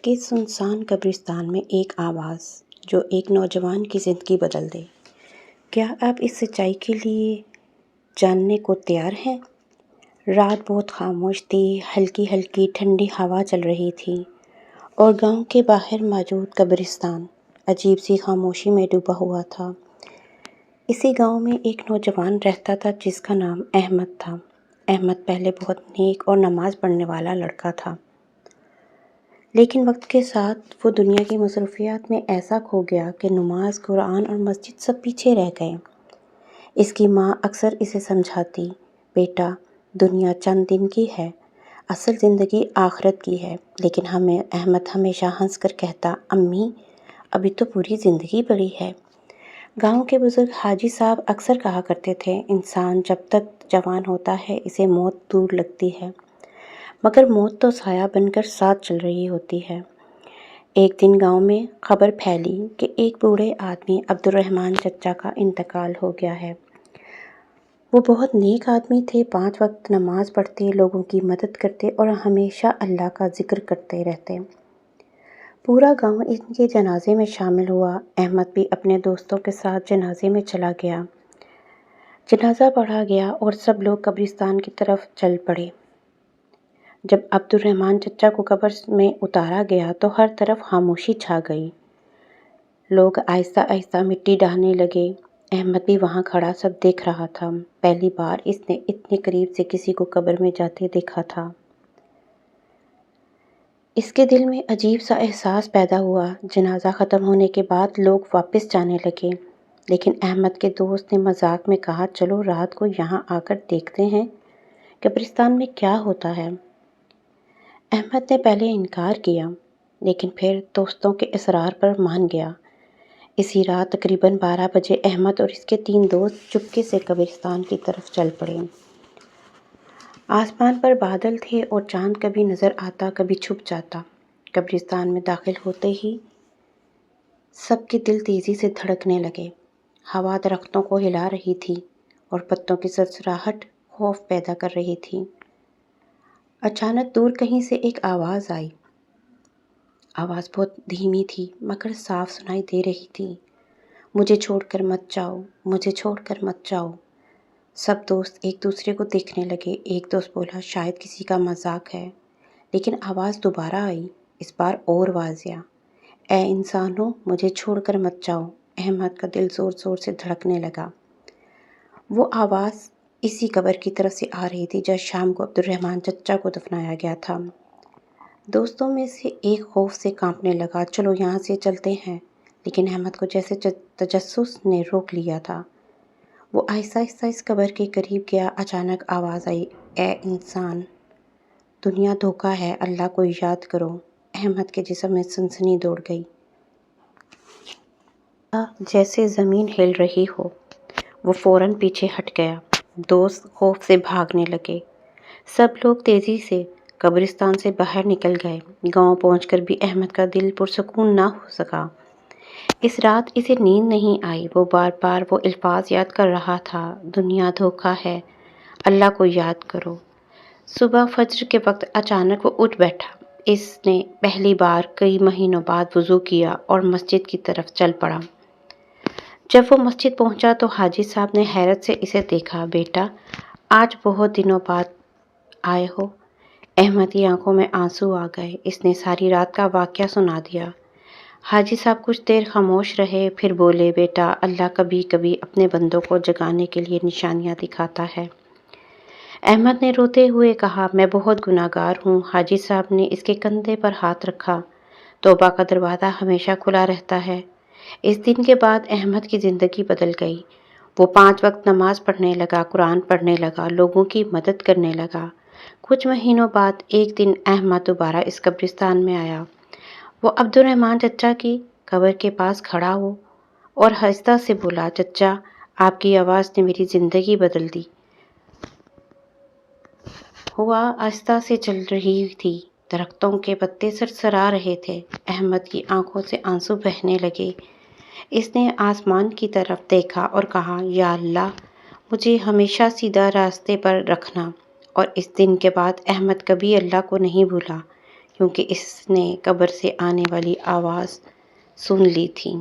کے سنسان قبرستان میں ایک آواز جو ایک نوجوان کی زندگی بدل دے۔ کیا آپ اس سچائی کے لیے جاننے کو تیار ہیں؟ رات بہت خاموش تھی، ہلکی ہلکی ٹھنڈی ہوا چل رہی تھی اور گاؤں کے باہر موجود قبرستان عجیب سی خاموشی میں ڈوبا ہوا تھا۔ اسی گاؤں میں ایک نوجوان رہتا تھا جس کا نام احمد تھا۔ احمد پہلے بہت نیک اور نماز پڑھنے والا لڑکا تھا، لیکن وقت کے ساتھ وہ دنیا کی مصروفیات میں ایسا کھو گیا کہ نماز، قرآن اور مسجد سب پیچھے رہ گئے۔ اس کی ماں اکثر اسے سمجھاتی، بیٹا دنیا چند دن کی ہے، اصل زندگی آخرت کی ہے۔ لیکن احمد ہمیشہ ہنس کر کہتا، امی ابھی تو پوری زندگی پڑی ہے۔ گاؤں کے بزرگ حاجی صاحب اکثر کہا کرتے تھے، انسان جب تک جوان ہوتا ہے اسے موت دور لگتی ہے، مگر موت تو سایہ بن کر ساتھ چل رہی ہوتی ہے۔ ایک دن گاؤں میں خبر پھیلی کہ ایک بوڑھے آدمی عبدالرحمن چچا کا انتقال ہو گیا ہے۔ وہ بہت نیک آدمی تھے، 5 وقت نماز پڑھتے، لوگوں کی مدد کرتے اور ہمیشہ اللہ کا ذکر کرتے رہتے۔ پورا گاؤں ان کے جنازے میں شامل ہوا۔ احمد بھی اپنے دوستوں کے ساتھ جنازے میں چلا گیا۔ جنازہ پڑھا گیا اور سب لوگ قبرستان کی طرف چل پڑے۔ جب عبدالرحمن چچا کو قبر میں اتارا گیا تو ہر طرف خاموشی چھا گئی۔ لوگ آہستہ آہستہ مٹی ڈالنے لگے۔ احمد بھی وہاں کھڑا سب دیکھ رہا تھا۔ پہلی بار اس نے اتنے قریب سے کسی کو قبر میں جاتے دیکھا تھا۔ اس کے دل میں عجیب سا احساس پیدا ہوا۔ جنازہ ختم ہونے کے بعد لوگ واپس جانے لگے، لیکن احمد کے دوست نے مذاق میں کہا، چلو رات کو یہاں آ کر دیکھتے ہیں قبرستان میں کیا ہوتا ہے۔ احمد نے پہلے انکار کیا، لیکن پھر دوستوں کے اصرار پر مان گیا۔ اسی رات تقریباً 12 بجے احمد اور اس کے 3 دوست چپکے سے قبرستان کی طرف چل پڑے۔ آسمان پر بادل تھے اور چاند کبھی نظر آتا، کبھی چھپ جاتا۔ قبرستان میں داخل ہوتے ہی سب کے دل تیزی سے دھڑکنے لگے۔ ہوا درختوں کو ہلا رہی تھی اور پتوں کی سرسراہٹ خوف پیدا کر رہی تھی۔ اچانک دور کہیں سے ایک آواز آئی۔ آواز بہت دھیمی تھی مگر صاف سنائی دے رہی تھی، مجھے چھوڑ کر مت جاؤ، مجھے چھوڑ کر مت جاؤ۔ سب دوست ایک دوسرے کو دیکھنے لگے۔ ایک دوست بولا، شاید کسی کا مذاق ہے، لیکن آواز دوبارہ آئی، اس بار اور واضح، اے انسانوں مجھے چھوڑ کر مت جاؤ۔ احمد کا دل زور زور سے دھڑکنے لگا۔ وہ آواز اسی قبر کی طرف سے آ رہی تھی جہاں شام کو عبدالرحمن چچا کو دفنایا گیا تھا۔ دوستوں میں سے ایک خوف سے کانپنے لگا، چلو یہاں سے چلتے ہیں، لیکن احمد کو جیسے تجسس نے روک لیا تھا۔ وہ آہستہ آہستہ اس قبر کے قریب گیا۔ اچانک آواز آئی، اے انسان دنیا دھوکہ ہے، اللہ کو یاد کرو۔ احمد کے جسم میں سنسنی دوڑ گئی، جیسے زمین ہل رہی ہو۔ وہ فوراً پیچھے ہٹ گیا۔ دوست خوف سے بھاگنے لگے۔ سب لوگ تیزی سے قبرستان سے باہر نکل گئے۔ گاؤں پہنچ کر بھی احمد کا دل پرسکون نہ ہو سکا۔ اس رات اسے نیند نہیں آئی۔ وہ بار بار وہ الفاظ یاد کر رہا تھا، دنیا دھوکہ ہے، اللہ کو یاد کرو۔ صبح فجر کے وقت اچانک وہ اٹھ بیٹھا۔ اس نے پہلی بار کئی مہینوں بعد وضو کیا اور مسجد کی طرف چل پڑا۔ جب وہ مسجد پہنچا تو حاجی صاحب نے حیرت سے اسے دیکھا، بیٹا آج بہت دنوں بعد آئے ہو۔ احمد کی آنکھوں میں آنسو آ گئے۔ اس نے ساری رات کا واقعہ سنا دیا۔ حاجی صاحب کچھ دیر خاموش رہے، پھر بولے، بیٹا اللہ کبھی کبھی اپنے بندوں کو جگانے کے لیے نشانیاں دکھاتا ہے۔ احمد نے روتے ہوئے کہا، میں بہت گناہ گار ہوں۔ حاجی صاحب نے اس کے کندھے پر ہاتھ رکھا، توبہ کا دروازہ ہمیشہ کھلا رہتا ہے۔ اس دن کے بعد احمد کی زندگی بدل گئی۔ وہ 5 وقت نماز پڑھنے لگا، قرآن پڑھنے لگا، لوگوں کی مدد کرنے لگا۔ کچھ مہینوں بعد ایک دن احمد دوبارہ اس قبرستان میں آیا۔ وہ عبدالرحمن چچا کی قبر کے پاس کھڑا ہو اور آہستہ سے بولا، چچا آپ کی آواز نے میری زندگی بدل دی۔ ہوا آہستہ سے چل رہی تھی، درختوں کے پتے سرسرا رہے تھے۔ احمد کی آنکھوں سے آنسو بہنے لگے۔ اس نے آسمان کی طرف دیکھا اور کہا، یا اللہ مجھے ہمیشہ سیدھا راستے پر رکھنا۔ اور اس دن کے بعد احمد کبھی اللہ کو نہیں بھولا، کیونکہ اس نے قبر سے آنے والی آواز سن لی تھی۔